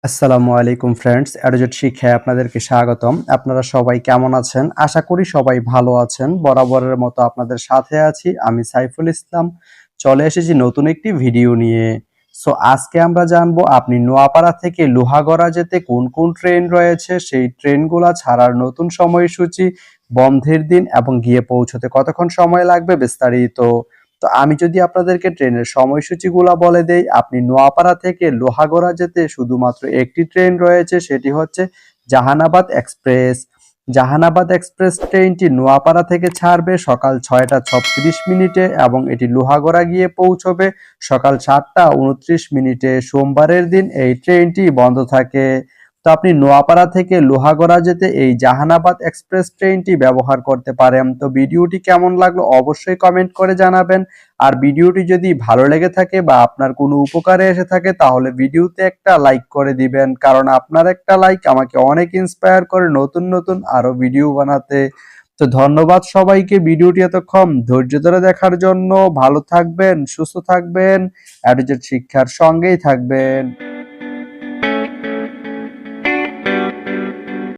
আসসালামু আলাইকুম ফ্রেন্ডস, অ্যাডোজেট শিক্ষায় আপনাদেরকে স্বাগতম। আপনারা সবাই কেমন আছেন? আশা করি সবাই ভালো আছেন। বরাবরের মতো আপনাদের সাথে আছি আমি সাইফুল ইসলাম। চলে এসেছি নতুন একটি ভিডিও নিয়ে। আজকে আমরা জানবো আপনি নোয়াপাড়া থেকে লোহাগড়া যেতে কোন কোন ট্রেন রয়েছে, সেই ট্রেনগুলা ছাড়ার নতুন সময়সূচি, বন্ধের দিন এবং গিয়ে পৌঁছতে কতক্ষণ সময় লাগবে বিস্তারিত। আমি যদি আপনাদেরকে ট্রেনের সময়সূচিগুলা বলে দেই, আপনি নোয়াপাড়া থেকে লোহাগড়া যেতে শুধুমাত্র একটি ট্রেন রয়েছে, সেটি হচ্ছে জাহানাবাদ এক্সপ্রেস। জাহানাবাদ এক্সপ্রেস ট্রেনটি নোয়াপাড়া থেকে ছাড়বে সকাল 6টা 36 মিনিটে এবং এটি লোহাগড়া গিয়ে পৌঁছবে সকাল 7টা 29 মিনিটে। সোমবারের দিন এই ট্রেনটি বন্ধ থাকে। আপনি নোয়াপাড়া থেকে লোহাগড়া যেতে এই জাহানাবাদ এক্সপ্রেস ট্রেনটি ব্যবহার করতে পারেন। ভিডিওটি কেমন লাগলো অবশ্যই কমেন্ট করে জানাবেন। আর ভিডিওটি যদি ভালো লেগে থাকে বা আপনার কোনো উপকারে এসে থাকে তাহলে ভিডিওতে একটা লাইক করে দিবেন, কারণ আপনার একটা লাইক আমাকে অনেক ইন্সপায়ার করে নতুন নতুন আরো ভিডিও বানাতে। ধন্যবাদ সবাইকে ভিডিওটি এতক্ষণ ধৈর্য ধরে দেখার জন্য। ভালো থাকবেন, সুস্থ থাকবেন, অ্যাডোজেট শিক্ষার সঙ্গেই থাকবেন।